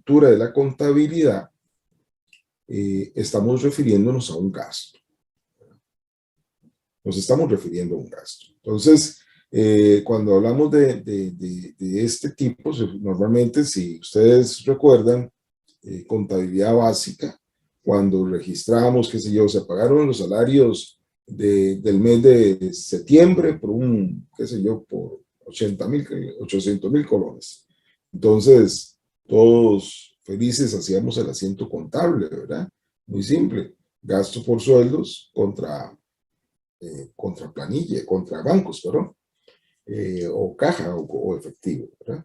estructura de la contabilidad, estamos refiriéndonos a un gasto. Nos estamos refiriendo a un gasto. Entonces, cuando hablamos de este tipo, normalmente, si ustedes recuerdan, contabilidad básica, cuando registramos, qué sé yo, se pagaron los salarios del mes de septiembre por qué sé yo, por 800,000 colones. Entonces, todos felices hacíamos el asiento contable, ¿verdad? Muy simple. Gasto por sueldos contra planilla, contra bancos, perdón, o caja o efectivo, ¿verdad?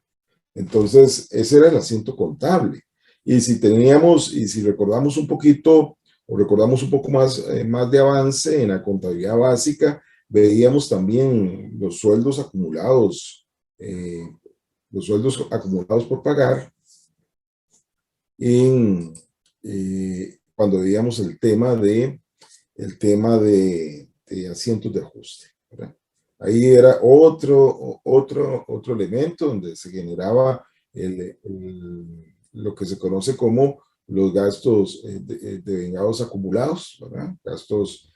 Entonces, ese era el asiento contable. Y si recordamos un poquito, o recordamos un poco más de avance en la contabilidad básica, veíamos también eh, los sueldos acumulados por pagar, cuando veíamos el tema de asientos de ajuste, ¿verdad? Ahí era otro elemento donde se generaba lo que se conoce como los gastos de vengados acumulados, ¿verdad? Gastos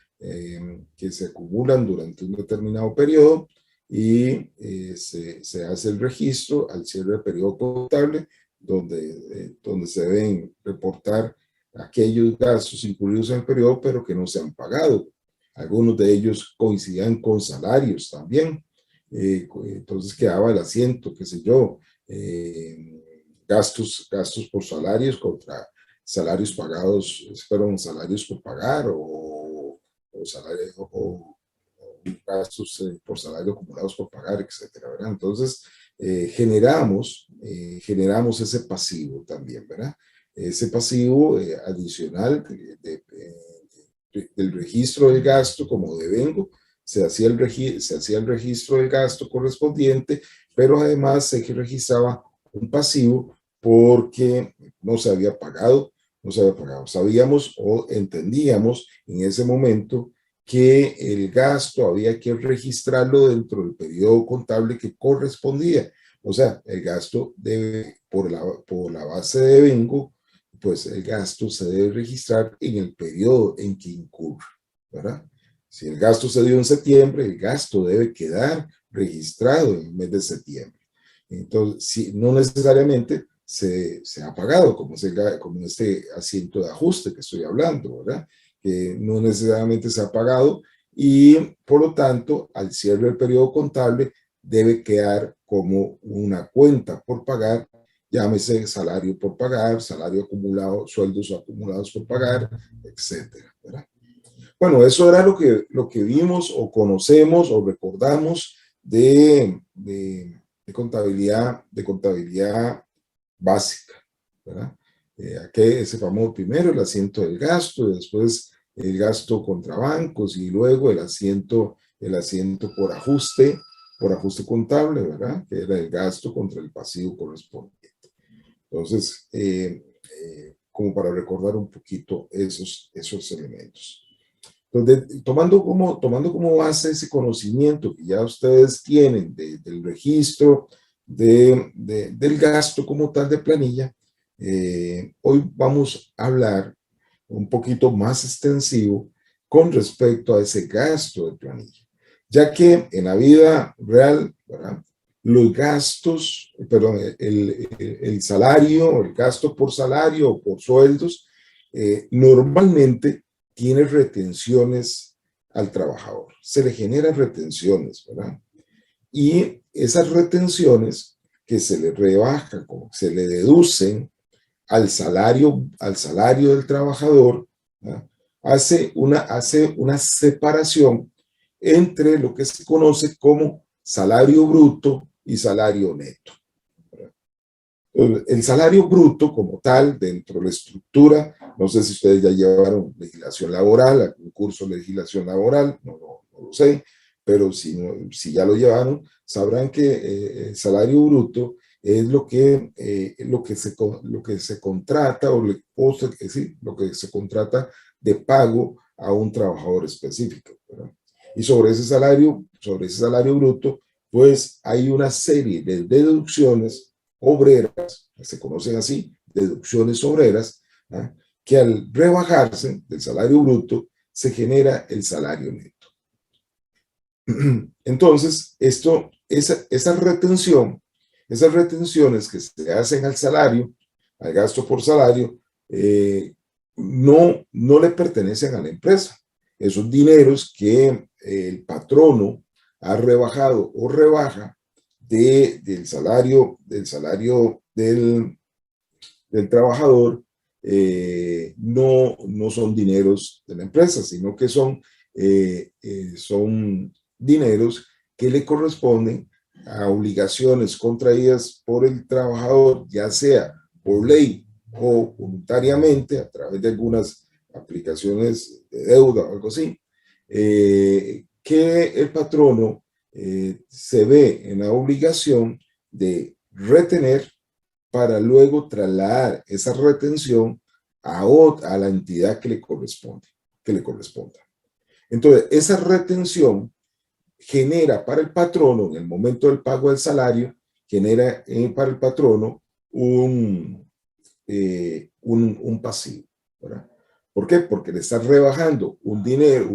que se acumulan durante un determinado periodo y se hace el registro al cierre del periodo contable, donde se deben reportar aquellos gastos incluidos en el periodo, pero que no se han pagado. Algunos de ellos coincidían con salarios también. Entonces quedaba el asiento, qué sé yo, gastos por salarios contra salarios pagados, fueron salarios por pagar o gastos por salario acumulados por pagar, etcétera, ¿verdad? Entonces, generamos ese pasivo también, ¿verdad? Ese pasivo adicional del registro del gasto como devengo, se hacía el registro del gasto correspondiente, pero además se registraba un pasivo porque no se había pagado. Sabíamos o entendíamos en ese momento que el gasto había que registrarlo dentro del periodo contable que correspondía. O sea, el gasto por la base de devengo, pues el gasto se debe registrar en el periodo en que incurre, ¿verdad? Si el gasto se dio en septiembre, el gasto debe quedar registrado en el mes de septiembre. Entonces, no necesariamente se ha pagado, como en este asiento de ajuste que estoy hablando, ¿verdad? Que no necesariamente se ha pagado y, por lo tanto, al cierre del periodo contable debe quedar como una cuenta por pagar, llámese salario por pagar, salario acumulado, sueldos acumulados por pagar, etcétera, ¿verdad? Bueno, eso era lo que vimos o conocemos o recordamos de contabilidad básica, ¿verdad? Ese famoso primero, el asiento del gasto, y después el gasto contra bancos y luego el asiento por ajuste contable, ¿verdad? Que era el gasto contra el pasivo correspondiente. Entonces, como para recordar un poquito esos elementos. Entonces, tomando como base ese conocimiento que ya ustedes tienen del registro del gasto como tal de planilla, hoy vamos a hablar un poquito más extensivo con respecto a ese gasto de planilla, ya que en la vida real, ¿verdad? Los gastos, perdón, el salario, el gasto por salario o por sueldos, normalmente tiene retenciones al trabajador, se le generan retenciones, ¿verdad? Y esas retenciones que se le rebajan, como se le deducen al salario del trabajador, ¿verdad? hace una separación entre lo que se conoce como salario bruto y salario neto. El salario bruto como tal, dentro de la estructura, no sé si ustedes ya llevaron legislación laboral, algún curso de legislación laboral, no lo sé, pero si ya lo llevaron, sabrán que el salario bruto es lo que se contrata lo que se contrata de pago a un trabajador específico, ¿verdad? Y sobre ese salario bruto, pues hay una serie de deducciones obreras, que se conocen así, deducciones obreras, ¿ah? Que al rebajarse del salario bruto se genera el salario neto. Entonces, esa retención, esas retenciones que se hacen al salario, al gasto por salario, no le pertenecen a la empresa. Esos dineros que el patrono ha rebajado o rebaja del salario del trabajador, no son dineros de la empresa, sino que son dineros que le corresponden a obligaciones contraídas por el trabajador, ya sea por ley o voluntariamente, a través de algunas aplicaciones de deuda o algo así, que el patrono se ve en la obligación de retener para luego trasladar esa retención a la entidad que le corresponda. Entonces, esa retención genera para el patrono, en el momento del pago del salario, genera para el patrono un pasivo, ¿verdad? ¿Por qué? Porque le está rebajando un dinero,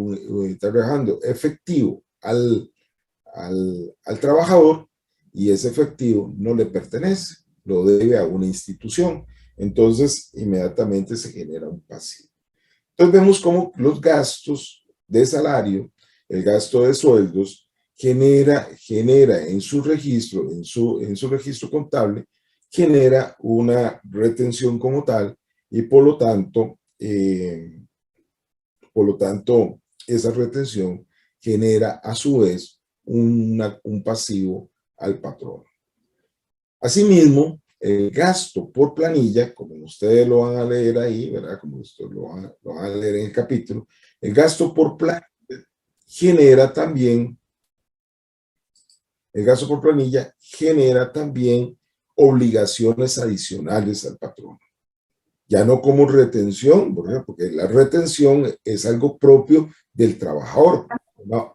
está rebajando efectivo al trabajador, y ese efectivo no le pertenece, lo debe a una institución. Entonces, inmediatamente se genera un pasivo. Entonces, vemos cómo los gastos de salario, el gasto de sueldos, genera en su registro, en su registro contable, genera una retención como tal, y por lo tanto, esa retención genera a su vez un pasivo al patrón. Asimismo, el gasto por planilla, como ustedes lo van a leer ahí, ¿verdad? Como ustedes lo van a leer en el capítulo, el gasto por planilla genera también obligaciones adicionales al patrón. Ya no como retención, ¿verdad? Porque la retención es algo propio del trabajador,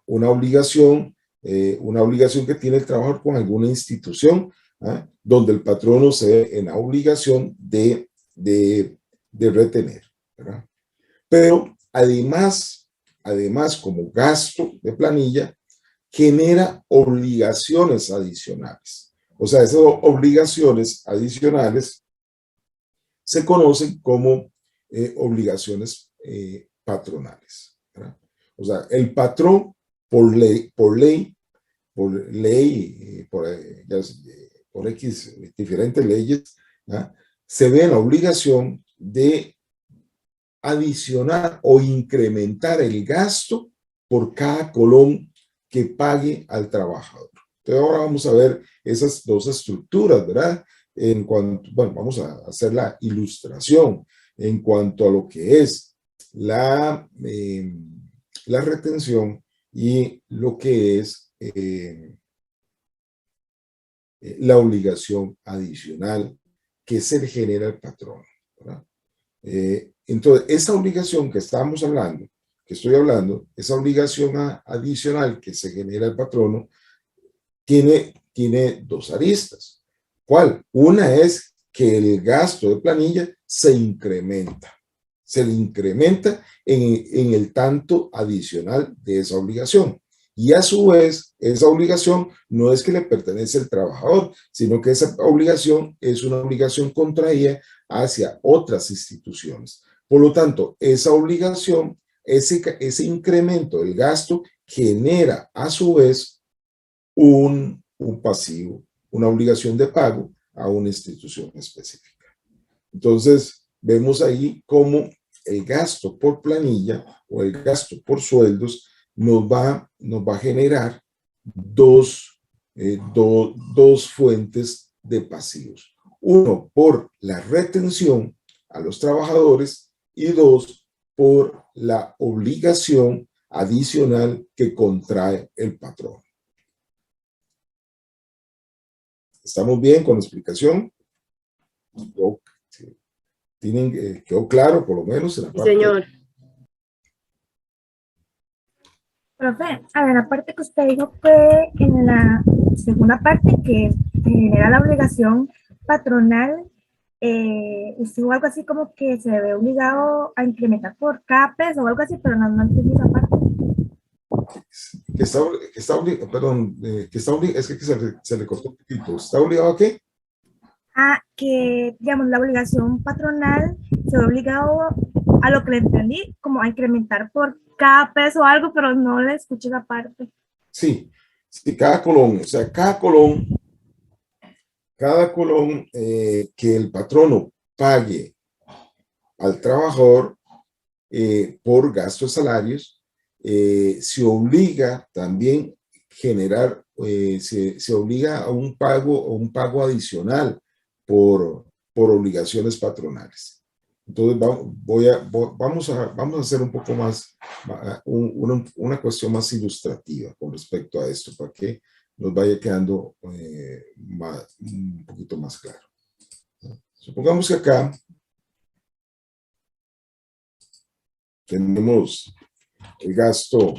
una obligación que tiene el trabajador con alguna institución, ¿ah? Donde el patrono se ve en la obligación de retener, ¿verdad? Pero además, como gasto de planilla, genera obligaciones adicionales. O sea, esas obligaciones adicionales se conocen como obligaciones patronales, ¿verdad? O sea, el patrón por X diferentes leyes, ¿verdad? Se ve en la obligación de adicionar o incrementar el gasto por cada colón que pague al trabajador. Entonces ahora vamos a ver esas dos estructuras, ¿verdad? Bueno, vamos a hacer la ilustración en cuanto a lo que es la retención y lo que es la obligación adicional que se le genera al patrón, ¿verdad? Entonces, esa obligación que estoy hablando, esa obligación adicional que se genera al patrono, tiene dos aristas. ¿Cuál? Una es que el gasto de planilla se le incrementa en el tanto adicional de esa obligación. Y a su vez, esa obligación no es que le pertenece al trabajador, sino que esa obligación es una obligación contraída hacia otras instituciones. Por lo tanto, esa obligación, ese incremento del gasto genera a su vez un pasivo, una obligación de pago a una institución específica. Entonces, vemos ahí cómo el gasto por planilla o el gasto por sueldos nos va a generar dos fuentes de pasivos. Uno, por la retención a los trabajadores, y dos, por la obligación adicional que contrae el patrón. ¿Estamos bien con la explicación? ¿Quedó claro por lo menos en la parte? Señor. Profe, a ver, la parte que usted dijo fue en la segunda parte que genera la obligación patronal es algo así como que se ve obligado a incrementar por CAPES o algo así, pero no, no entendí esa parte. Perdón, es que se le cortó un poquito. ¿Está obligado a qué? Ah, que, digamos, la obligación patronal se ve obligado a lo que le entendí, como a incrementar por CAPES o algo, pero no le escuché esa parte. Sí, sí, cada colón, o sea, cada colón que el patrono pague al trabajador por gastos salarios, se obliga también se obliga a un pago adicional por obligaciones patronales. Entonces vamos a hacer un poco más, una cuestión más ilustrativa con respecto a esto, para que nos vaya quedando un poquito más claro. Supongamos que acá tenemos el gasto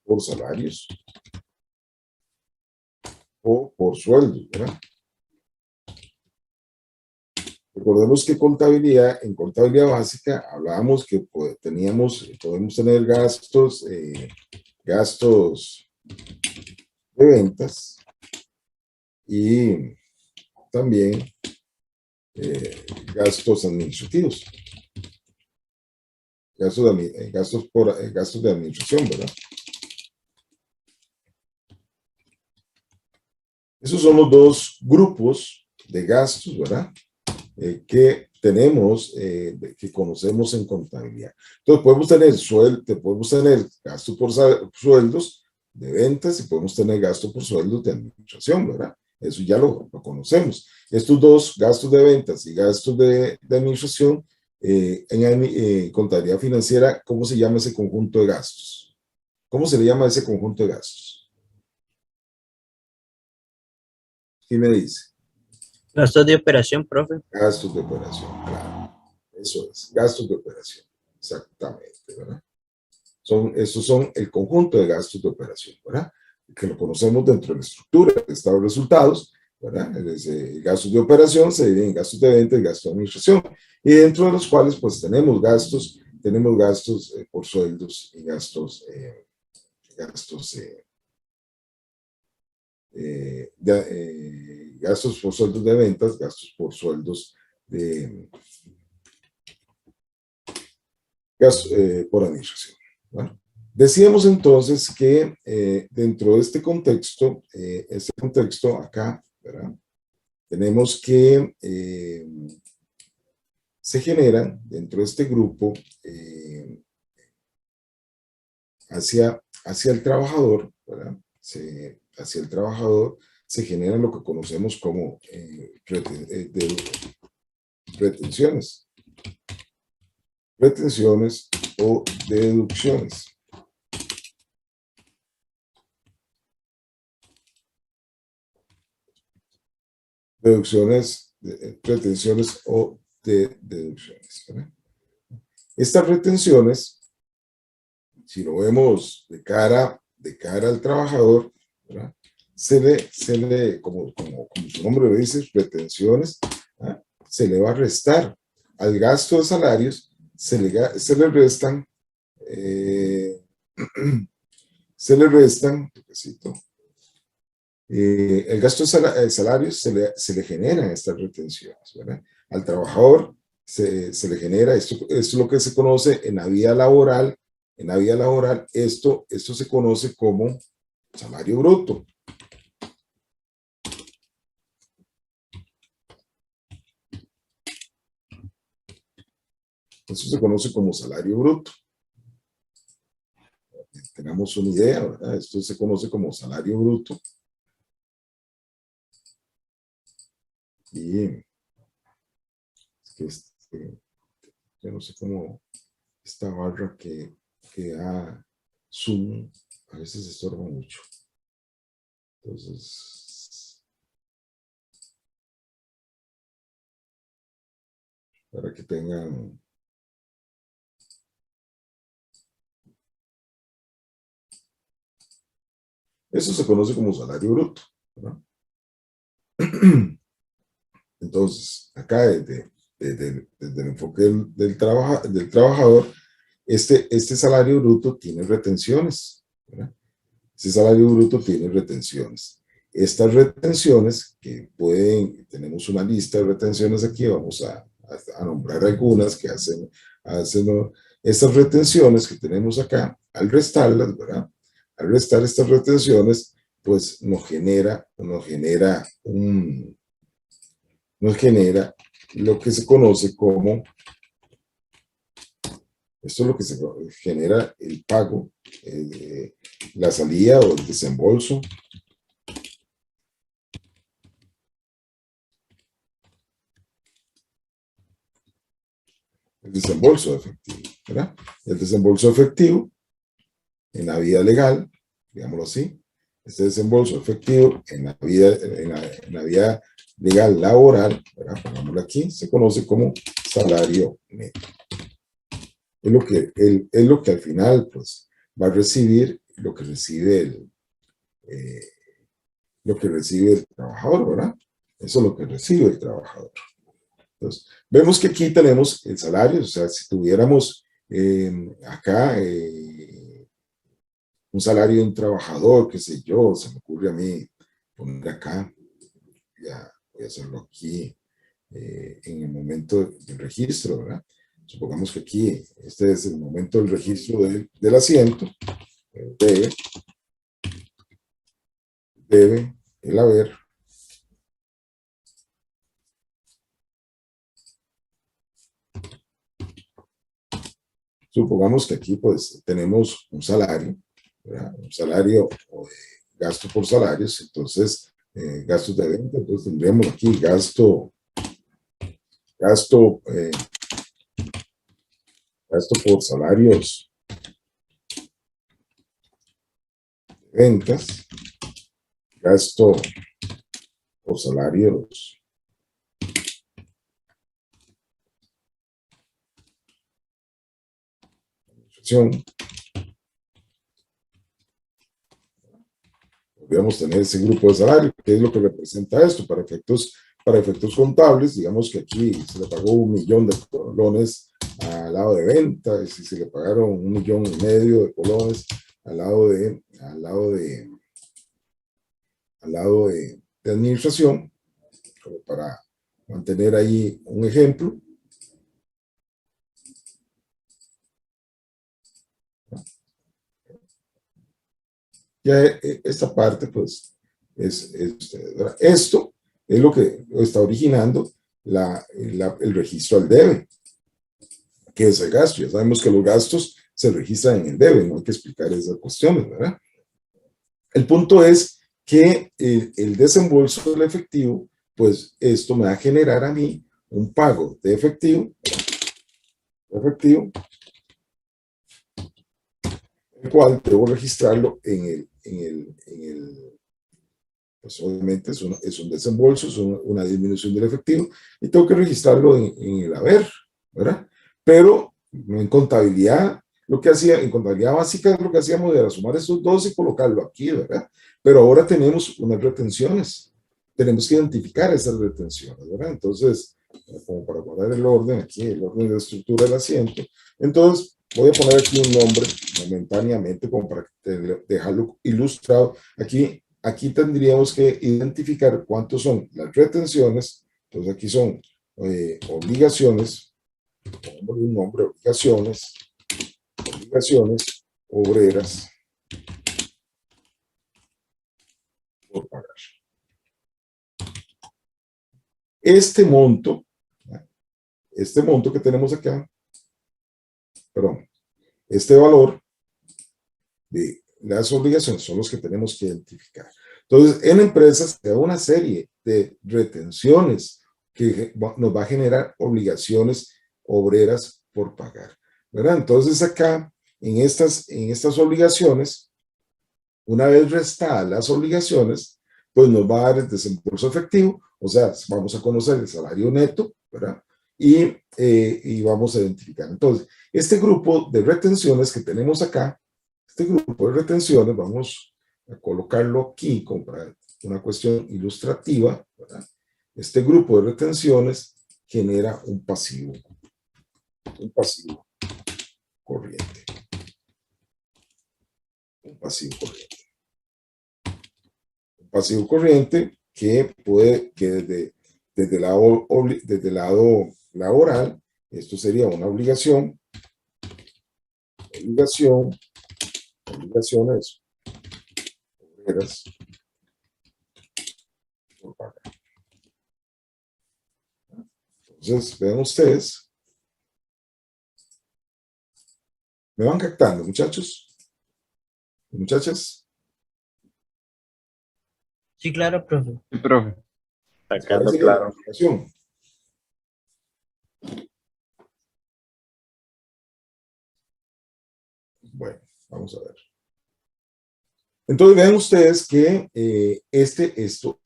por salarios o por sueldos, ¿verdad? Recordemos que en contabilidad básica, hablábamos que podemos tener gastos de ventas y también gastos administrativos, gastos de administración, ¿verdad? Esos son los dos grupos de gastos, ¿verdad? Que tenemos, que conocemos en contabilidad. Entonces podemos tener gastos por sueldos de ventas y podemos tener gastos por sueldos de administración, ¿verdad? Eso ya lo conocemos. Estos dos, gastos de ventas y gastos de administración, en contabilidad financiera, ¿cómo se llama ese conjunto de gastos? ¿Cómo se le llama ese conjunto de gastos? ¿Quién me dice? Gastos de operación, profe. Gastos de operación, claro. Eso es, gastos de operación. Exactamente, ¿verdad? Estos son el conjunto de gastos de operación, ¿verdad? Que lo conocemos dentro de la estructura de estado de resultados, ¿verdad? Gastos de operación se dividen en gastos de venta y gastos de administración, y dentro de los cuales pues tenemos gastos por sueldos y gastos por sueldos de ventas, gastos por sueldos de por administración. ¿Vale? Decíamos entonces que dentro de este contexto acá, ¿verdad? Tenemos que se generan dentro de este grupo hacia el trabajador, ¿verdad? Hacia el trabajador se generan lo que conocemos como retenciones o deducciones. Retenciones o deducciones, ¿verdad? Estas retenciones, si lo vemos de cara al trabajador, ¿verdad? Como su nombre lo dice, retenciones, ¿verdad? Se le va a restar al gasto de salarios, se le restan, el gasto de salarios se le generan estas retenciones, ¿verdad? Al trabajador se le genera, esto es lo que se conoce en la vida laboral. En la vida laboral, esto se conoce como salario bruto. Eso se conoce como salario bruto. Tenemos una idea, ¿verdad? Esto se conoce como salario bruto. Y yo no sé cómo esta barra que da zoom a veces estorba mucho. Entonces, para que tengan... Eso se conoce como salario bruto, ¿verdad? Entonces, acá desde el enfoque del trabajador, este salario bruto tiene retenciones, ¿verdad? Ese salario bruto tiene retenciones. Estas retenciones que tenemos una lista de retenciones aquí, vamos a nombrar algunas que hacen estas retenciones que tenemos acá, al restarlas, ¿verdad? Al restar estas retenciones, pues nos genera lo que se conoce como, esto es lo que se genera el pago, la salida o el desembolso. El desembolso efectivo, ¿verdad? El desembolso efectivo en la vida legal, digámoslo así, este desembolso efectivo en la vida legal laboral, ¿verdad? Pongámoslo aquí, se conoce como salario neto. Es lo que al final pues, va a recibir lo que recibe el trabajador, ¿verdad? Eso es lo que recibe el trabajador. Entonces, vemos que aquí tenemos el salario, o sea, si tuviéramos acá un salario de un trabajador, qué sé yo, se me ocurre a mí poner acá, ya voy a hacerlo aquí en el momento del registro, ¿verdad? Supongamos que aquí, este es el momento del registro del asiento, debe el haber supongamos que aquí pues tenemos un salario, ¿verdad? Un salario o de gasto por salarios, entonces gastos de venta, entonces tendríamos aquí gasto por salarios de ventas, gasto por salarios podríamos tener ese grupo de salario, que es lo que representa esto para efectos contables. Digamos que aquí se le pagó 1 millón de colones al lado de venta, y si se le pagaron 1,5 millones de colones al lado de administración, como para mantener ahí un ejemplo. Ya esta parte, pues, esto es lo que está originando el registro al debe, que es el gasto. Ya sabemos que los gastos se registran en el debe, no hay que explicar esas cuestiones, ¿verdad? El punto es que el desembolso del efectivo, pues esto me va a generar a mí un pago de efectivo, el cual debo registrarlo pues obviamente es un desembolso, es una disminución del efectivo, y tengo que registrarlo en el haber, ¿verdad? Pero en contabilidad, en contabilidad básica, lo que hacíamos era sumar estos dos y colocarlo aquí, ¿verdad? Pero ahora tenemos unas retenciones, tenemos que identificar esas retenciones, ¿verdad? Entonces, como para guardar el orden aquí, el orden de estructura del asiento, entonces voy a poner aquí un nombre momentáneamente como para dejarlo ilustrado. Aquí tendríamos que identificar cuántos son las retenciones. Entonces aquí son obligaciones, ponemos un nombre, obligaciones obreras por pagar. Este monto que tenemos acá, perdón, este valor de las obligaciones son los que tenemos que identificar. Entonces, en empresas hay una serie de retenciones que nos va a generar obligaciones obreras por pagar, ¿verdad? Entonces, acá, en estas obligaciones, una vez restadas las obligaciones, pues nos va a dar el desembolso efectivo, o sea, vamos a conocer el salario neto, ¿verdad? Y vamos a identificar. Entonces, este grupo de retenciones que tenemos acá, este grupo de retenciones, vamos a colocarlo aquí como para una cuestión ilustrativa, ¿verdad? Este grupo de retenciones genera un pasivo corriente. Un pasivo corriente. Un pasivo corriente que puede, que desde el lado laboral, esto sería una obligaciones obreras por pagar. Entonces, vean ustedes, ¿me van captando, muchachos? ¿Muchachas? Sí, claro, profe. Sí, profe. Está ¿Cuál quedando sería la claro. obligación? Bueno, vamos a ver. Entonces vean ustedes que esto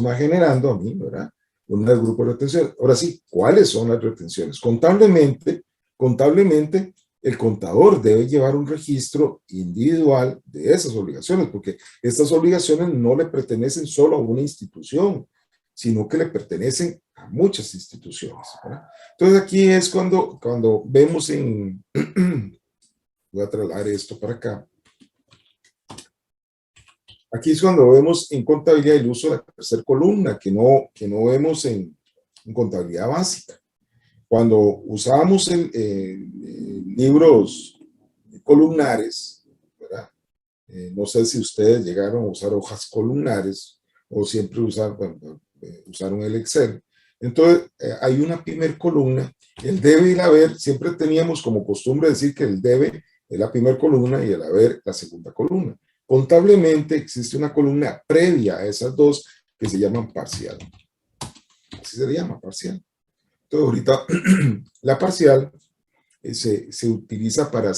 va generando a mí, ¿verdad? Un grupo de retención. Ahora sí, ¿cuáles son las retenciones? Contablemente, el contador debe llevar un registro individual de esas obligaciones, porque estas obligaciones no le pertenecen solo a una institución, sino que le pertenecen a muchas instituciones, ¿verdad? Entonces aquí es cuando vemos en... Voy a trasladar esto para acá. Aquí es cuando vemos en contabilidad el uso de la tercera columna, que no vemos en contabilidad básica. Cuando usábamos libros columnares, ¿verdad? No sé si ustedes llegaron a usar hojas columnares o siempre usaron el Excel. Entonces, hay una primer columna, el debe y el haber. Siempre teníamos como costumbre decir que el debe es la primera columna y el haber la segunda columna. Contablemente existe una columna previa a esas dos que se llaman parcial. Así se le llama, parcial. Entonces, ahorita la parcial se utiliza para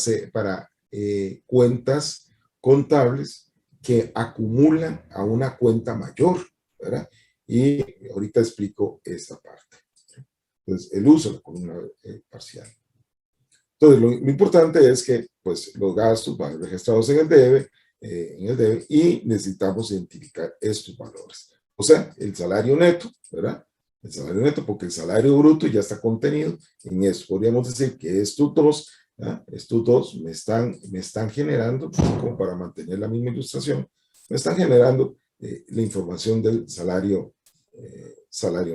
cuentas contables que acumulan a una cuenta mayor, ¿verdad? Y ahorita explico esta parte. Entonces, el uso de la columna parcial. Entonces, lo importante es que pues, los gastos van registrados en el debe, y necesitamos identificar estos valores. O sea, el salario neto, ¿verdad? El salario neto, porque el salario bruto ya está contenido en esto. Podríamos decir que estos dos me están generando, como para mantener la misma ilustración, me están generando la información del salario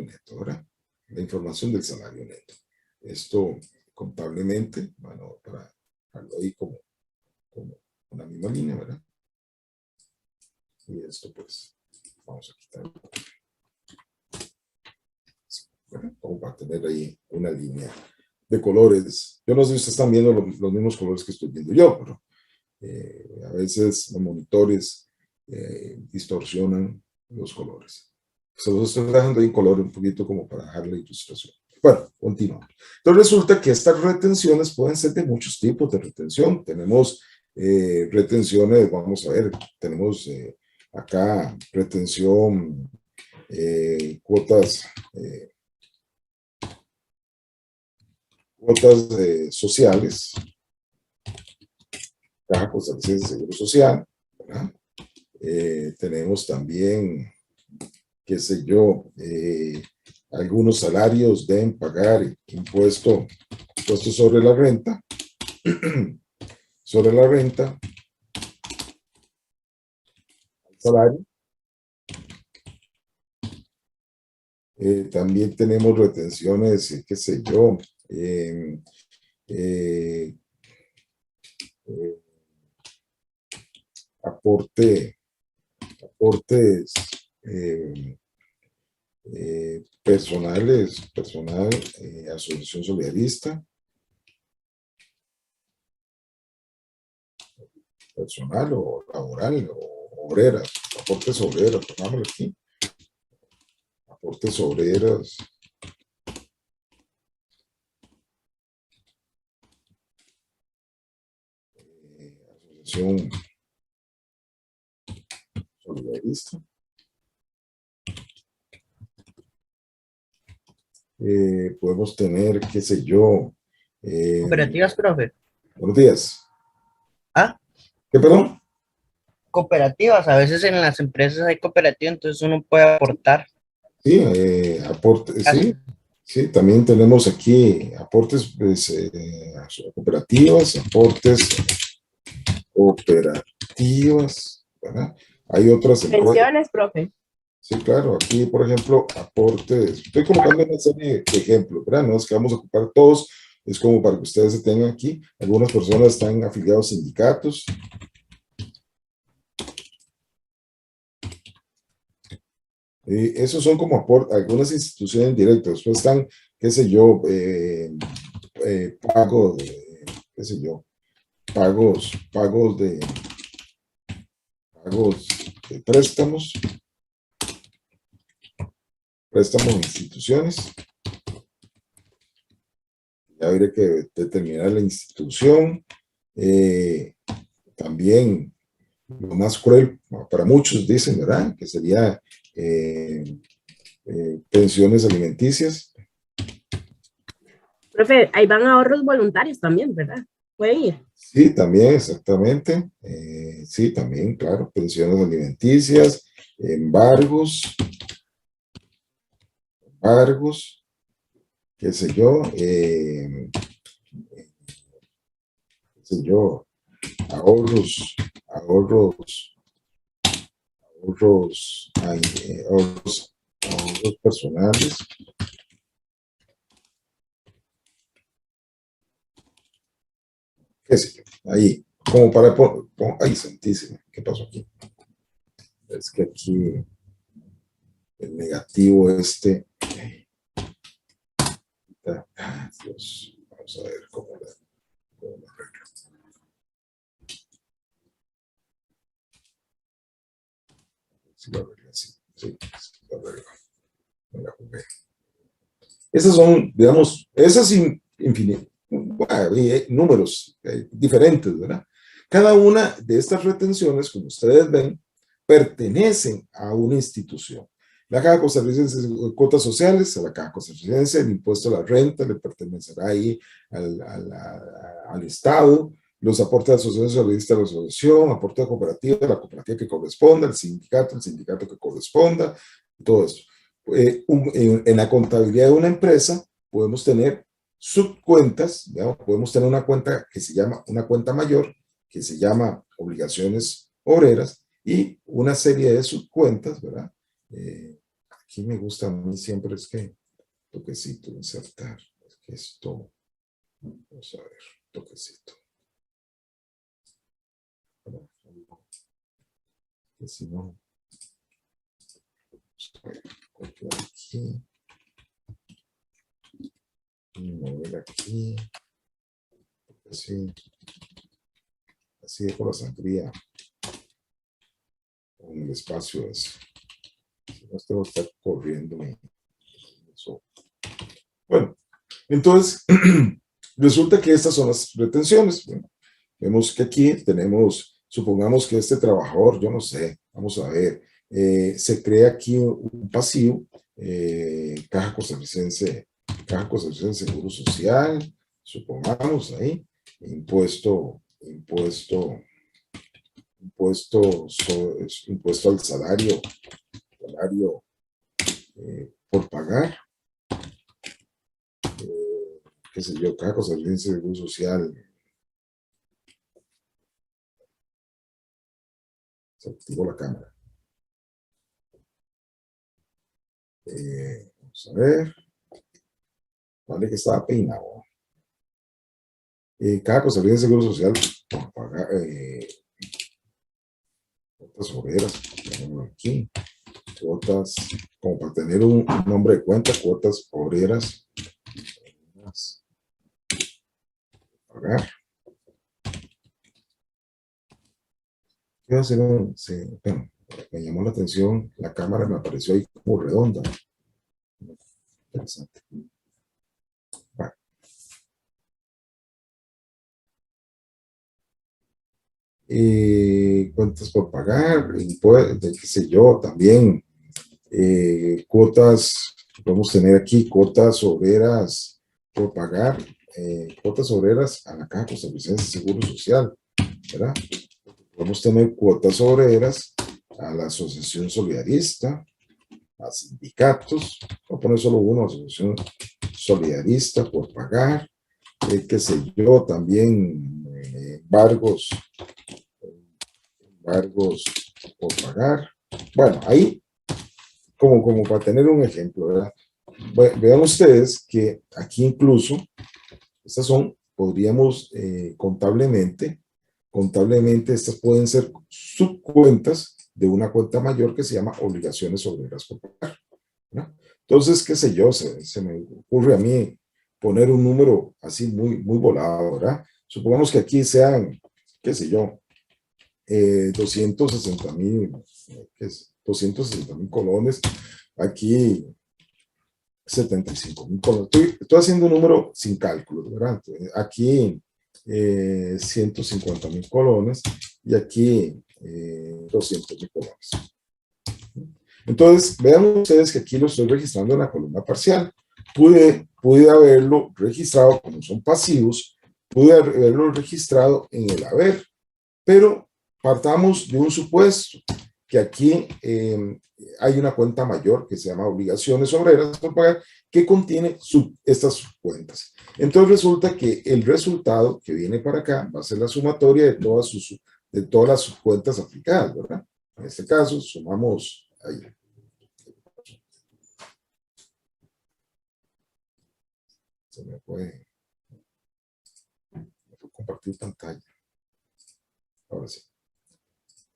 neto, ¿verdad? La información del salario neto. Esto contablemente, bueno, para dejarlo ahí como una misma línea, ¿verdad? Y esto pues, vamos a quitar. Bueno, como para tener ahí una línea de colores. Yo no sé si ustedes están viendo los mismos colores que estoy viendo yo, pero a veces los monitores distorsionan los colores. Se los estoy dejando ahí en color un poquito como para dejar la ilustración. Bueno, continuamos. Entonces resulta que estas retenciones pueden ser de muchos tipos de retención. Tenemos retenciones, vamos a ver, tenemos acá retención, cuotas sociales, caja costarricense de seguro social, ¿verdad? Tenemos también, qué sé yo, algunos salarios deben pagar impuesto sobre la renta, salario. También tenemos retenciones, qué sé yo, aportes personal, asociación solidarista, personal o laboral, o obreras, aportes obreras, pongámoslo aquí, aportes obreras, asociación solidarista. Podemos tener, qué sé yo. Cooperativas, profe. Buenos días. Ah, ¿Qué, perdón? cooperativas. A veces en las empresas hay cooperativas, entonces uno puede aportar. Sí, aportes, sí, sí, también tenemos aquí aportes pues, cooperativas, aportes cooperativas, ¿verdad? Hay otras empresas. Pensiones, profe. Sí, claro, aquí, por ejemplo, aportes. Estoy colocando una serie de ejemplos, ¿verdad? No es que vamos a ocupar todos, es como para que ustedes se tengan aquí. Algunas personas están afiliados a sindicatos. Esos son como algunas instituciones directas. Después están, qué sé yo, pago de, qué sé yo, pagos de préstamos de instituciones. Ya habría que determinar la institución. También lo más cruel para muchos dicen, ¿verdad? Que sería pensiones alimenticias. Profe, ahí van ahorros voluntarios también, ¿verdad? Pueden ir. Sí, también, exactamente. Sí, también, claro, pensiones alimenticias, embargos, qué sé yo, ahorros, ahorros personales. Qué sé yo, ahí, como para, ay, santísimo, ¿qué pasó aquí? Es que aquí el negativo Dios, vamos a ver cómo lo arreglo. Si lo arreglo así, sí, lo arreglo. Me la jugué. Esas son, digamos, esas infinitas, números diferentes, ¿verdad? Cada una de estas retenciones, como ustedes ven, pertenecen a una institución. La Caja Costarricense de Cuotas Sociales, a la Caja Costarricense, el impuesto a la renta le pertenecerá ahí al Estado, los aportes de la asociación solidarista a la asociación, aporte de cooperativa, la cooperativa que corresponda, el sindicato que corresponda, todo esto. En la contabilidad de una empresa podemos tener subcuentas, ¿no? Podemos tener una cuenta que se llama una cuenta mayor, que se llama obligaciones obreras, y una serie de subcuentas, ¿verdad? Aquí me gusta a mí siempre es que toquecito, insertar, es que esto, vamos a ver, toquecito. Que si no, copiar aquí, y mover aquí, así dejo la sangría en el espacio ese. Si no, tengo que estar corriendo. Eso. Bueno, entonces, resulta que estas son las retenciones. Bueno, vemos que aquí tenemos, supongamos que este trabajador, yo no sé, vamos a ver, se crea aquí un pasivo, Caja Costarricense de Seguro Social, supongamos ahí, impuesto al salario por pagar, qué sé yo, Caja Costarricense de Seguro Social. Se activó la cámara. Vamos a ver. Vale que estaba peinado. Caja Costarricense de Seguro Social por pagar cuotas obreras, aquí, cuotas, como para tener un nombre de cuenta, cuotas obreras, pagar. Quiero hacer bueno, me llamó la atención, la cámara me apareció ahí como redonda. Interesante. Bueno. Cuentas por pagar, qué sé yo, también cuotas, podemos tener aquí cuotas obreras por pagar, cuotas obreras a la Caja Costarricense de Seguro Social, ¿verdad? Podemos tener cuotas obreras a la Asociación Solidarista, a sindicatos, voy a poner solo uno, asociación solidarista por pagar, qué sé yo, también embargos por pagar. Bueno, ahí, como para tener un ejemplo, ¿verdad? Vean ustedes que aquí incluso, estas son, podríamos contablemente, estas pueden ser subcuentas de una cuenta mayor que se llama obligaciones obreras por pagar, ¿no? Entonces, qué sé yo, se me ocurre a mí poner un número así muy volado, ¿verdad? Supongamos que aquí sean, qué sé yo, 260,000, ¿qué es? 260,000 colones, aquí 75,000 colones. Estoy haciendo un número sin cálculos, ¿verdad? Aquí 150,000 colones y aquí 200,000 colones. Entonces, vean ustedes que aquí lo estoy registrando en la columna parcial. Pude haberlo registrado, como son pasivos, pude haberlo registrado en el haber, pero partamos de un supuesto, que aquí hay una cuenta mayor que se llama obligaciones obreras por pagar, que contiene estas subcuentas. Entonces resulta que el resultado que viene para acá va a ser la sumatoria de todas las subcuentas aplicadas, ¿verdad? En este caso, sumamos ahí. Se me puede compartir pantalla. Ahora sí.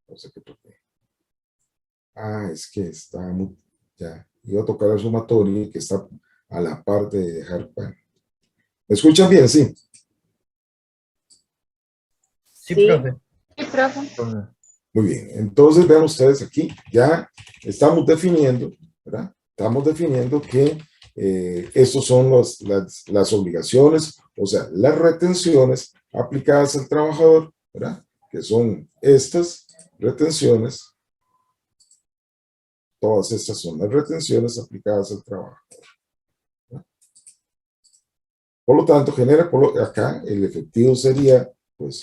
No sé qué toqué. Es que está muy, ya, iba a tocar el sumatorio que está a la par de dejar. Bueno. ¿Me escuchan bien? Sí. Sí, Sí. profe. Sí, profe. Muy bien. Entonces, vean ustedes aquí, ya estamos definiendo, ¿verdad? Estamos definiendo que estos son las obligaciones, o sea, las retenciones aplicadas al trabajador, ¿verdad? Que son estas retenciones. Todas estas son las retenciones aplicadas al trabajo. Por lo tanto, genera acá el efectivo sería, pues,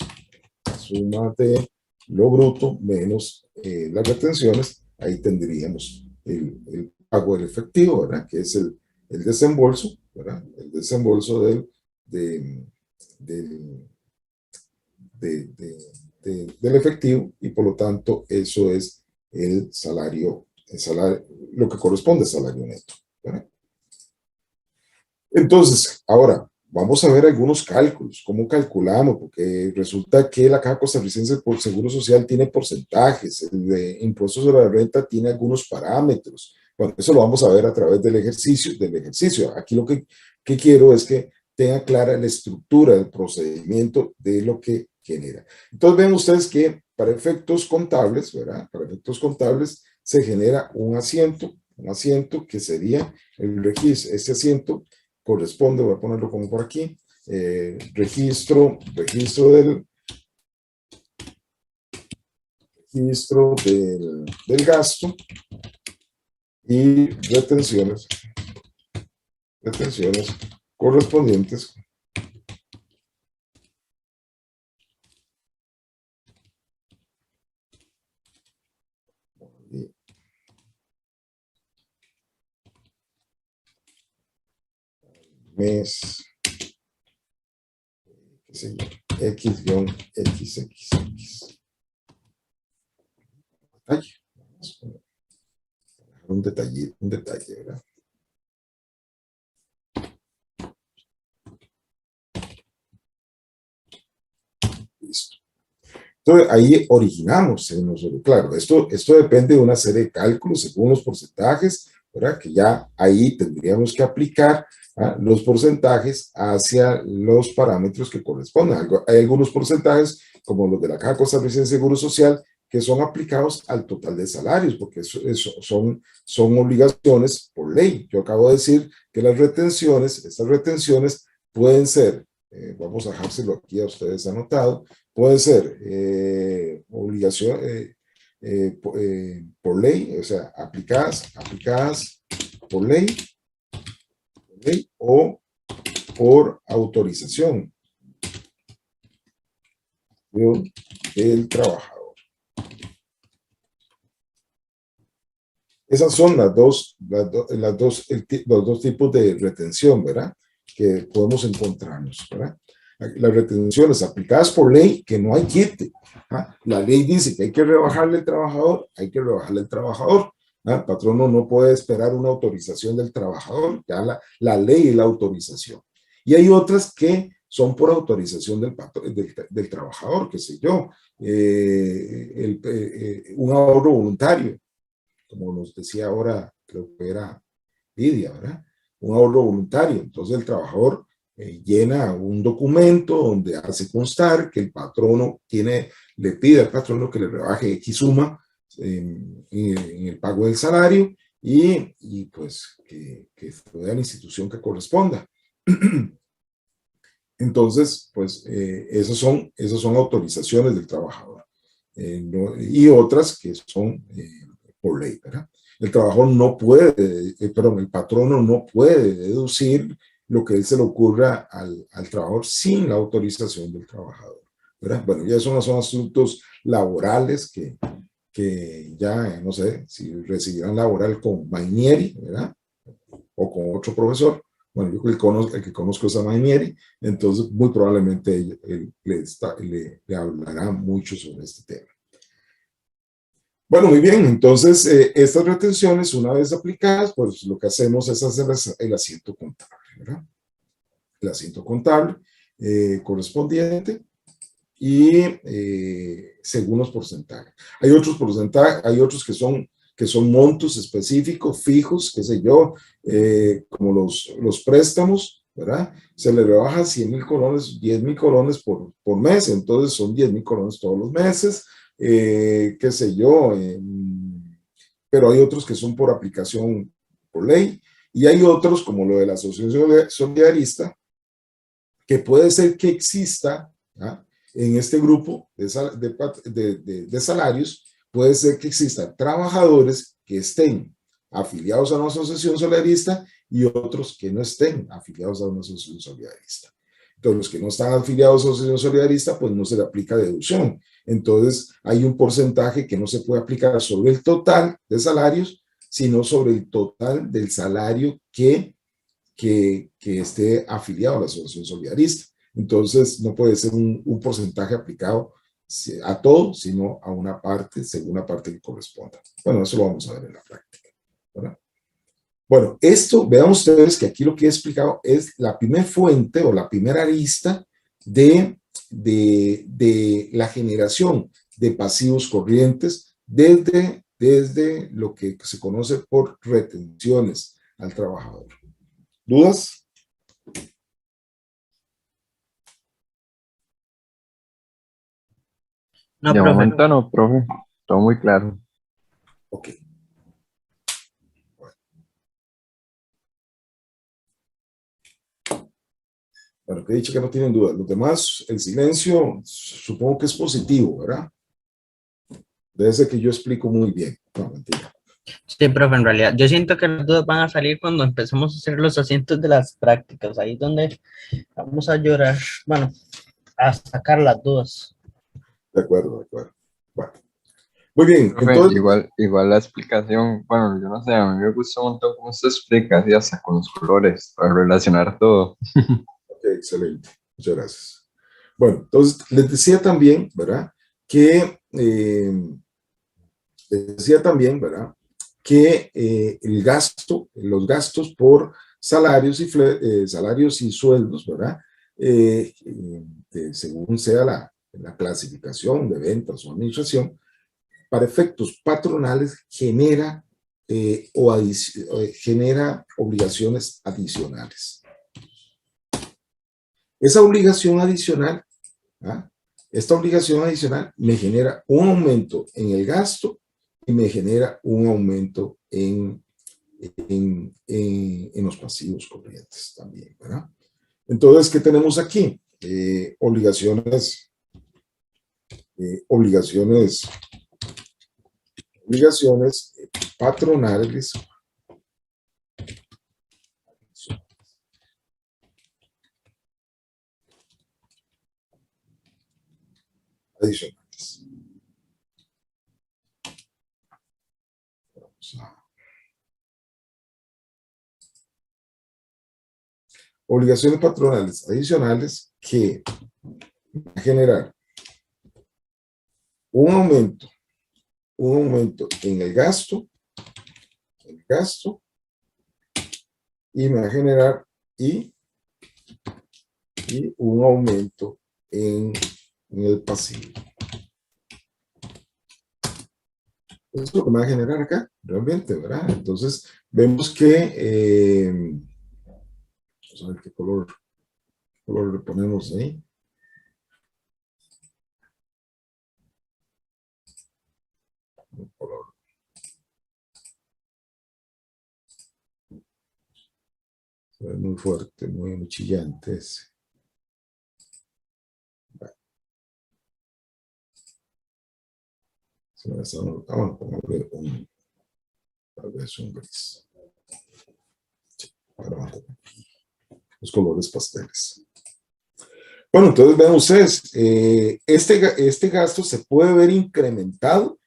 la suma de lo bruto menos las retenciones. Ahí tendríamos el pago del efectivo, ¿verdad? Que es el desembolso, ¿verdad? El desembolso del efectivo, y por lo tanto, eso es el salario, lo que corresponde al salario neto, ¿verdad? Entonces, ahora vamos a ver algunos cálculos, cómo calculamos, porque resulta que la Caja Costarricense por Seguro Social tiene porcentajes, el de impuestos sobre la renta tiene algunos parámetros. Bueno, eso lo vamos a ver a través del ejercicio. Aquí lo que quiero es que tenga clara la estructura del procedimiento de lo que genera. Entonces, ven ustedes que para efectos contables, ¿verdad? Para efectos contables se genera un asiento que sería el registro. Ese asiento corresponde, voy a ponerlo como por aquí, registro del gasto y retenciones correspondientes mes, qué sé yo, X-XXX. Detalle. Un detalle, ¿verdad? Listo. Entonces, ahí originamos, claro, esto depende de una serie de cálculos según los porcentajes, ¿verdad? Que ya ahí tendríamos que aplicar los porcentajes hacia los parámetros que corresponden. Hay algunos porcentajes, como los de la Caja Costarricense de Seguro Social, que son aplicados al total de salarios, porque son obligaciones por ley. Yo acabo de decir que estas retenciones pueden ser, vamos a dejárselo aquí a ustedes anotado, puede ser obligación por ley, o sea, aplicadas por ley o por autorización del trabajador. Esas son los dos tipos de retención, ¿verdad? Que podemos encontrarnos, ¿verdad? Las retenciones aplicadas por ley, que no hay quite. ¿Ah? La ley dice que hay que rebajarle al trabajador, hay que rebajarle al trabajador. ¿Ah? El patrono no puede esperar una autorización del trabajador, ya la ley y la autorización. Y hay otras que son por autorización del trabajador, qué sé yo, un ahorro voluntario, como nos decía ahora, creo que era Lidia, ¿verdad? Un ahorro voluntario. Entonces el trabajador llena un documento donde hace constar que el patrono le pide al patrono que le rebaje X suma en el pago del salario y pues que fue a la institución que corresponda. Entonces, pues esas son autorizaciones del trabajador. Y otras que son por ley, ¿verdad? El trabajador no puede, perdón, el patrono no puede deducir lo que él se le ocurra al trabajador sin la autorización del trabajador, ¿verdad? Bueno, ya son asuntos laborales que ya, no sé, si recibirán laboral con Mainieri, ¿verdad? O con otro profesor. Bueno, yo el que conozco es a Mainieri, entonces muy probablemente él le hablará mucho sobre este tema. Bueno, muy bien, entonces estas retenciones, una vez aplicadas, pues lo que hacemos es hacer el asiento contable, ¿verdad? El asiento contable correspondiente y según los porcentajes. Hay otros porcentajes, hay otros que son montos específicos, fijos, qué sé yo, como los préstamos, ¿verdad? Se le rebaja 100,000 colones, 10,000 colones por mes, entonces son 10,000 colones todos los meses, qué sé yo, pero hay otros que son por aplicación por ley, y hay otros, como lo de la asociación solidarista, que puede ser que exista, ¿ah? En este grupo de salarios, puede ser que existan trabajadores que estén afiliados a una asociación solidarista y otros que no estén afiliados a una asociación solidarista. Entonces, los que no están afiliados a una asociación solidarista, pues no se le aplica deducción. Entonces, hay un porcentaje que no se puede aplicar sobre el total de salarios, sino sobre el total del salario que esté afiliado a la asociación solidarista. Entonces, no puede ser un porcentaje aplicado a todo, sino a una parte, según la parte que corresponda. Bueno, eso lo vamos a ver en la práctica, ¿verdad? Bueno, esto, vean ustedes que aquí lo que he explicado es la primera fuente o la primera arista de la generación de pasivos corrientes desde lo que se conoce por retenciones al trabajador. ¿Dudas? No, De profe. momento no, profe. Todo muy claro. Ok. Bueno, que he dicho que no tienen dudas. Los demás, el silencio, supongo que es positivo, ¿verdad? Debe ser que yo explico muy bien. No, mentira. Sí, profe, en realidad, yo siento que las dudas van a salir cuando empecemos a hacer los asientos de las prácticas. Ahí es donde vamos a llorar, bueno, a sacar las dudas. De acuerdo, de acuerdo. Bueno, muy bien. Profe, Entonces, igual la explicación, bueno, yo no sé, a mí me gusta un montón cómo usted explica, así hasta con los colores, para relacionar todo. ok, excelente. Muchas gracias. Bueno, entonces, les decía también, ¿verdad? Que, ¿verdad? Que los gastos por salarios y sueldos, ¿verdad? Según sea la clasificación de ventas o administración, para efectos patronales genera genera obligaciones adicionales. Esa obligación adicional, ¿ah? Esta obligación adicional me genera un aumento en el gasto y me genera un aumento en los pasivos corrientes también, ¿verdad? Entonces, ¿qué tenemos aquí? Obligaciones patronales adicionales. Vamos a obligaciones patronales adicionales que van a generar un aumento en el gasto, y me va a generar y un aumento en el pasivo. Eso es lo que me va a generar acá, realmente, ¿verdad? Entonces, vemos que, vamos a ver qué color le ponemos ahí. Un color. Se ve muy fuerte, muy chillante ese. Bueno, pongámosle tal vez un gris. Sí, los colores pasteles. Bueno, entonces vean ustedes, este gasto se puede ver incrementado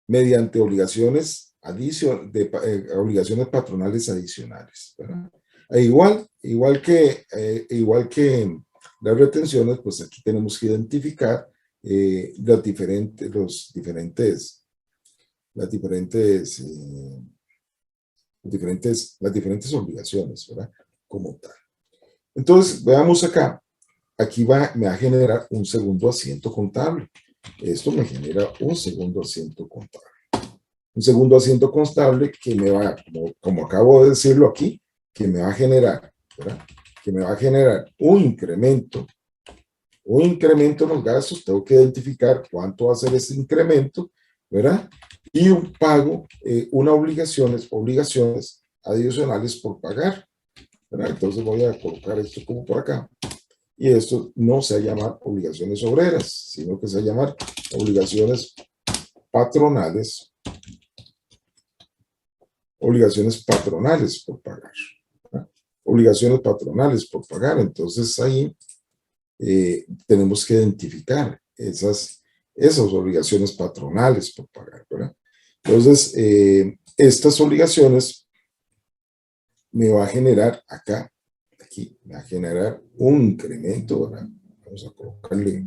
mediante obligaciones, obligaciones patronales adicionales, ¿verdad? Igual que las retenciones, pues aquí tenemos que identificar las diferentes obligaciones, ¿verdad? Como tal. Entonces, veamos acá. Aquí me va a generar un segundo asiento contable. Esto me genera un segundo asiento contable. Un segundo asiento contable que me va, como acabo de decirlo aquí, que me va a generar, ¿verdad? Que me va a generar un incremento en los gastos. Tengo que identificar cuánto va a ser ese incremento, ¿verdad? Y un pago, obligaciones adicionales por pagar, ¿verdad? Entonces voy a colocar esto como por acá. Y esto no se va a llamar obligaciones obreras, sino que se va a llamar obligaciones patronales. Obligaciones patronales por pagar. ¿Verdad? Obligaciones patronales por pagar. Entonces ahí tenemos que identificar esas obligaciones patronales por pagar, ¿verdad? Entonces, estas obligaciones me va a generar acá, aquí, me va a generar un incremento, ¿verdad? Vamos a colocarle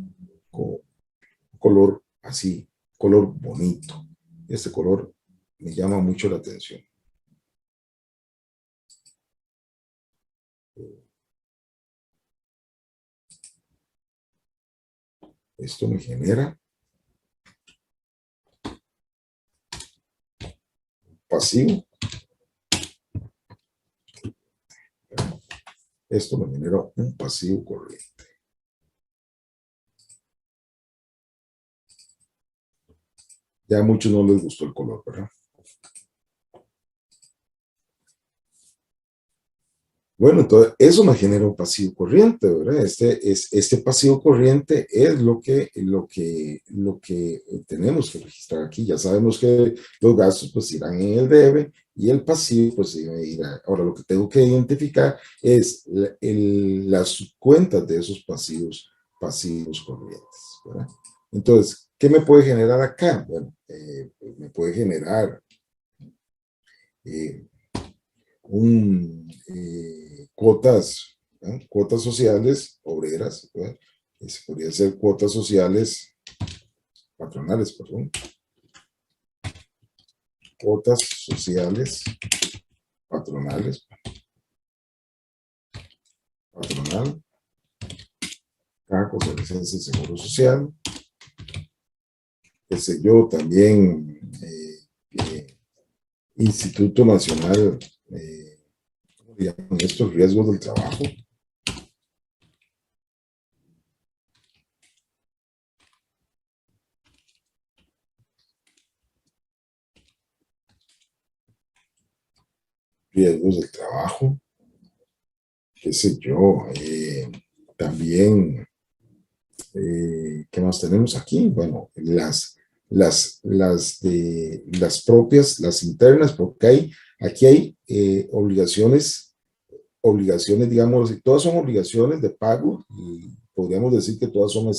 color así, color bonito. Este color me llama mucho la atención. Esto me genera pasivo. Esto me genera un pasivo corriente. Ya a muchos no les gustó el color, ¿verdad? Bueno, entonces eso me genera un pasivo corriente, ¿verdad? Este pasivo corriente es lo que tenemos que registrar aquí. Ya sabemos que los gastos pues irán en el debe y el pasivo pues irá. Ahora lo que tengo que identificar es las cuentas de esos pasivos corrientes, ¿verdad? Entonces, ¿qué me puede generar acá? Bueno, me puede generar cuotas sociales obreras, ¿verdad? Podría ser cuotas sociales patronales, perdón. Cuotas sociales patronales. Patronal. Caja Costarricense de Seguro Social. Qué sé yo, también Instituto Nacional, ¿cómo le llaman estos? Riesgos del trabajo. Riesgos del trabajo. Qué sé yo, también, ¿qué más tenemos aquí? Bueno, las propias, las internas, porque aquí hay obligaciones, digamos, todas son obligaciones de pago, y podríamos decir que todas son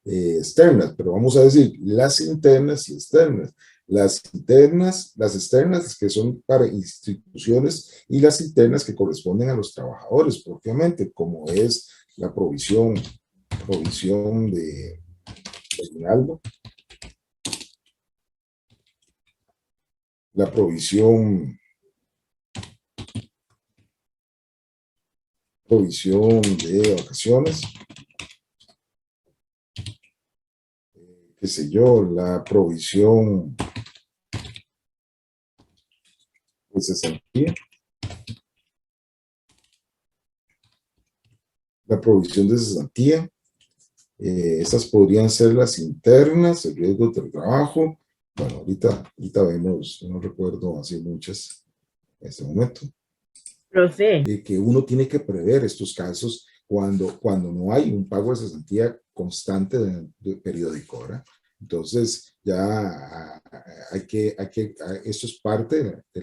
externas, pero vamos a decir las internas y externas. las externas que son para instituciones y las internas que corresponden a los trabajadores propiamente, como es la provisión de aguinaldo, la provisión de vacaciones, qué sé yo, la provisión de cesantía, estas podrían ser las internas, el riesgo del trabajo. Bueno, ahorita vemos, no recuerdo así muchas en este momento. Profe, Que uno tiene que prever estos casos cuando no hay un pago de cesantía constante de periódico, ¿verdad? Entonces, ya esto es parte de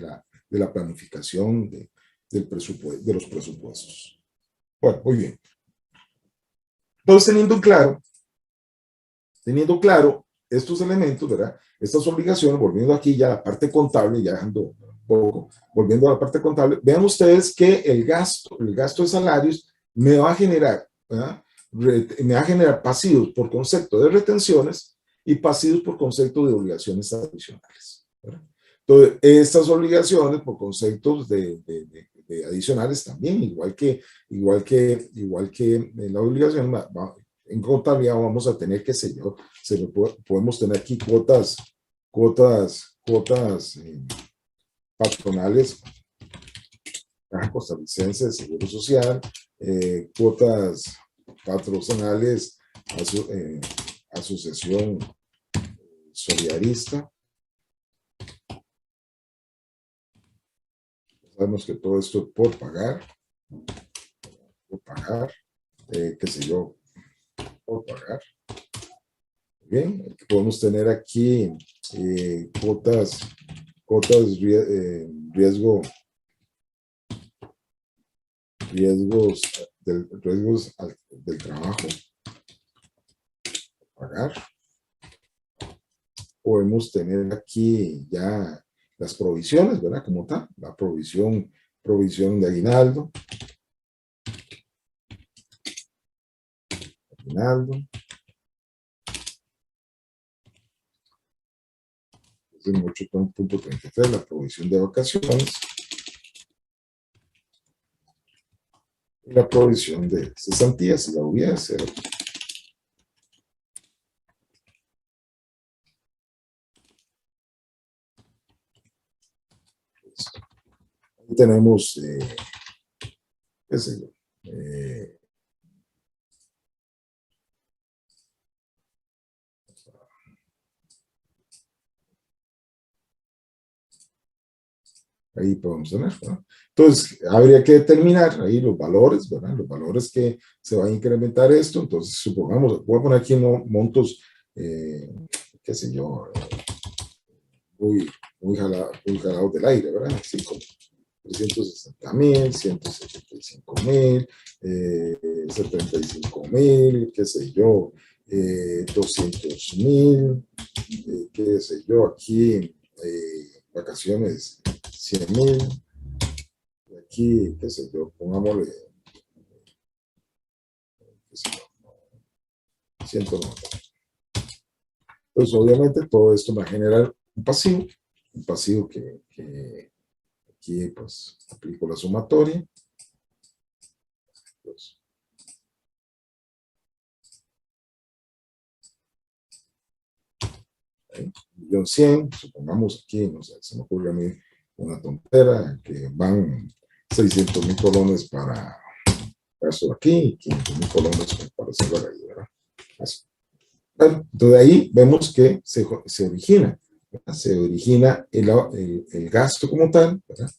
la planificación de los presupuestos. Bueno, muy bien. Entonces, teniendo claro estos elementos, ¿verdad? Estas obligaciones, volviendo aquí ya a la parte contable, ya dejando un poco, volviendo a la parte contable, vean ustedes que el gasto de salarios me va a generar, ¿verdad? Me va a generar pasivos por concepto de retenciones y pasivos por concepto de obligaciones adicionales, ¿verdad? Entonces, estas obligaciones por conceptos de adicionales también, igual que la obligación, en contabilidad vamos a tener, qué sé yo, podemos tener aquí cuotas patronales, Caja Costarricense de Seguro Social, cuotas patronales, Asociación Solidarista. Sabemos que todo esto es por pagar, qué sé yo, por pagar. Bien, podemos tener aquí cuotas riesgos del trabajo, pagar. Podemos tener aquí ya las provisiones, ¿verdad? Como tal, la provisión de aguinaldo. Es el 8.33, la provisión de vacaciones. Y la provisión de cesantías, si la hubiese. Ahí tenemos, qué sé yo, ahí podemos tener, ¿no? Entonces, habría que determinar ahí los valores, ¿verdad? Los valores que se va a incrementar esto. Entonces, supongamos, voy a poner aquí montos, qué sé yo, muy jalados del aire, ¿verdad? Así como 360,000, 175,000, 75,000, qué sé yo, 200,000, qué sé yo, aquí, vacaciones, 100,000, aquí, qué sé yo, pongámosle, qué sé yo, 190. Pues obviamente todo esto va a generar un pasivo que aquí pues aplico la sumatoria. Pues, ¿okay? 1.100.000, supongamos aquí, no sé, se me ocurre a mí una tontera, que van 600,000 colones para eso aquí, y 500,000 colones para hacerlo ahí, ¿verdad? Así. Bueno, entonces ahí vemos que se origina, ¿verdad? Se origina el gasto como tal, ¿verdad?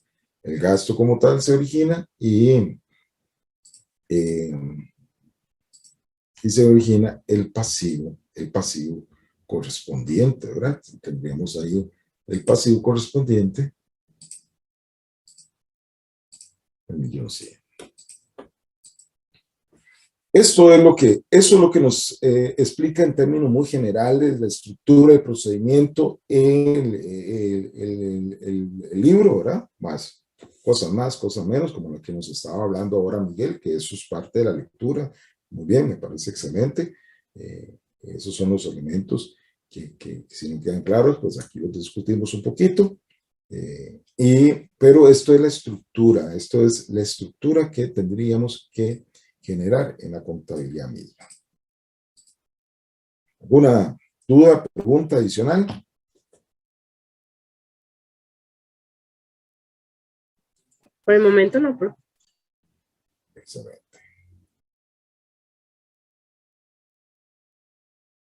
El gasto como tal se origina y se origina el pasivo correspondiente, ¿verdad? Tendríamos ahí el pasivo correspondiente, 1.100.000. Eso es lo que nos explica en términos muy generales la estructura del procedimiento en el libro, ¿verdad? Más, cosas menos, como lo que nos estaba hablando ahora Miguel, que eso es parte de la lectura. Muy bien, me parece excelente. Esos son los elementos que si no quedan claros, pues aquí los discutimos un poquito. Pero esto es la estructura que tendríamos que generar en la contabilidad misma. ¿Alguna duda, pregunta adicional? Por el momento no, pero Excelente.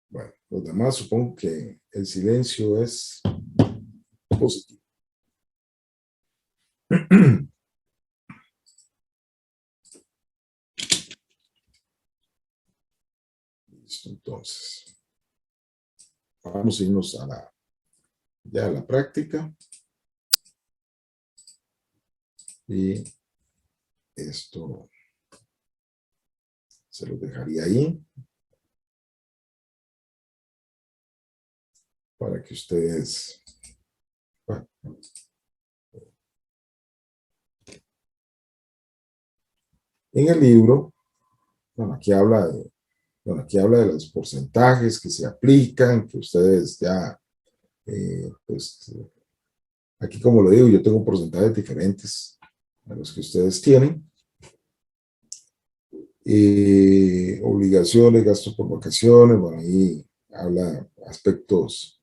Bueno, los demás supongo que el silencio es positivo. Listo, entonces. Vamos a irnos a la práctica. Y esto se lo dejaría ahí para que ustedes, bueno, en el libro, bueno, aquí habla de los porcentajes que se aplican, que ustedes ya, pues, aquí como lo digo, yo tengo porcentajes diferentes a los que ustedes tienen. Obligaciones, gastos por vacaciones, bueno, ahí habla aspectos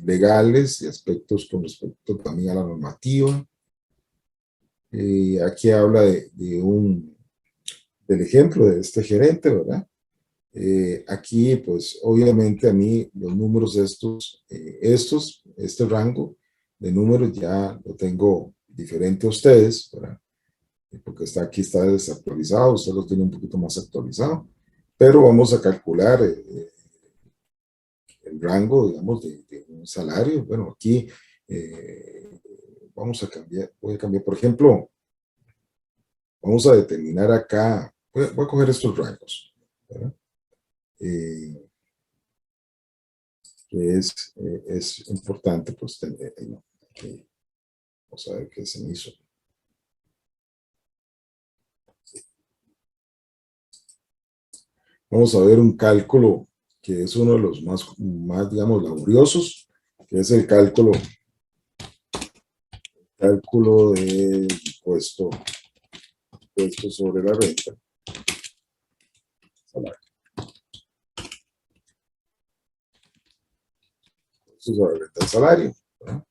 legales y aspectos con respecto también a la normativa. Aquí habla del ejemplo de este gerente, ¿verdad? Aquí, pues, obviamente a mí los números este rango de números ya lo tengo diferente a ustedes, ¿verdad? Porque aquí está desactualizado, usted lo tiene un poquito más actualizado, pero vamos a calcular el rango, digamos, de un salario. Bueno, aquí voy a cambiar, por ejemplo, vamos a determinar acá, voy a coger estos rangos, ¿verdad? Que es importante, pues, tener, no, vamos a ver qué se me hizo. Vamos a ver un cálculo que es uno de los más digamos, laboriosos, que es el cálculo del impuesto sobre la renta. Salario. Impuesto sobre la renta, salario, ¿verdad?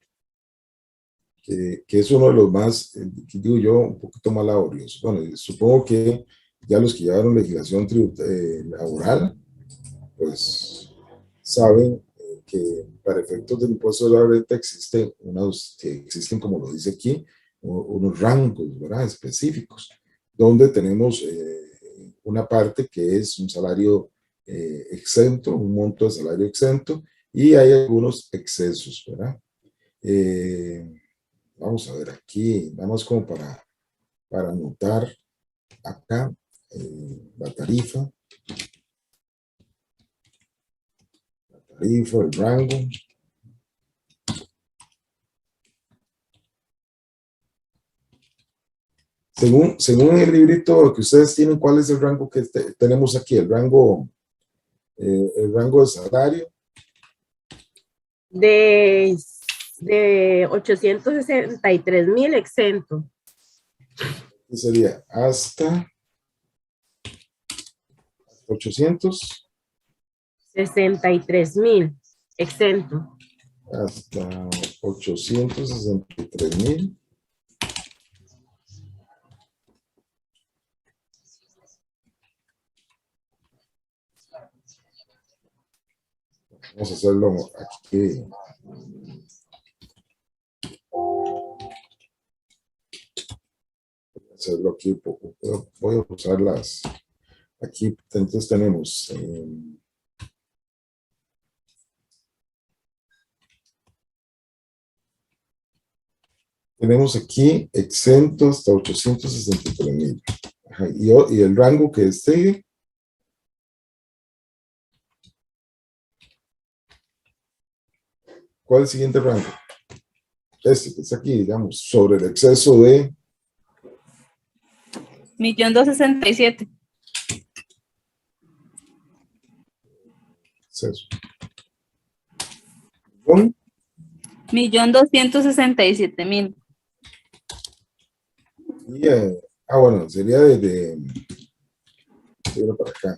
Que es uno de los más, digo yo, un poquito más laboriosos. Bueno, supongo que ya los que llevaron legislación laboral, pues saben que para efectos del impuesto de la renta existen como lo dice aquí, unos rangos, ¿verdad? Específicos, donde tenemos una parte que es un salario exento, un monto de salario exento, y hay algunos excesos, ¿verdad? Vamos a ver aquí, nada más como para anotar acá la tarifa, el rango. Según el librito que ustedes tienen, ¿cuál es el rango que tenemos aquí? El rango de salario. de 863,000 exento. ¿Qué sería? Hasta 63,000 exento. Hasta 863,000. Vamos a hacerlo aquí. Hacerlo aquí. Voy a usar aquí, entonces tenemos aquí exento hasta 863,000. Ajá, y el rango que esté. ¿Cuál es el siguiente rango? Este que está aquí, digamos, sobre el exceso de 1.267.000. exceso. ¿Con? 1.267.000. Y, bueno, sería desde para acá.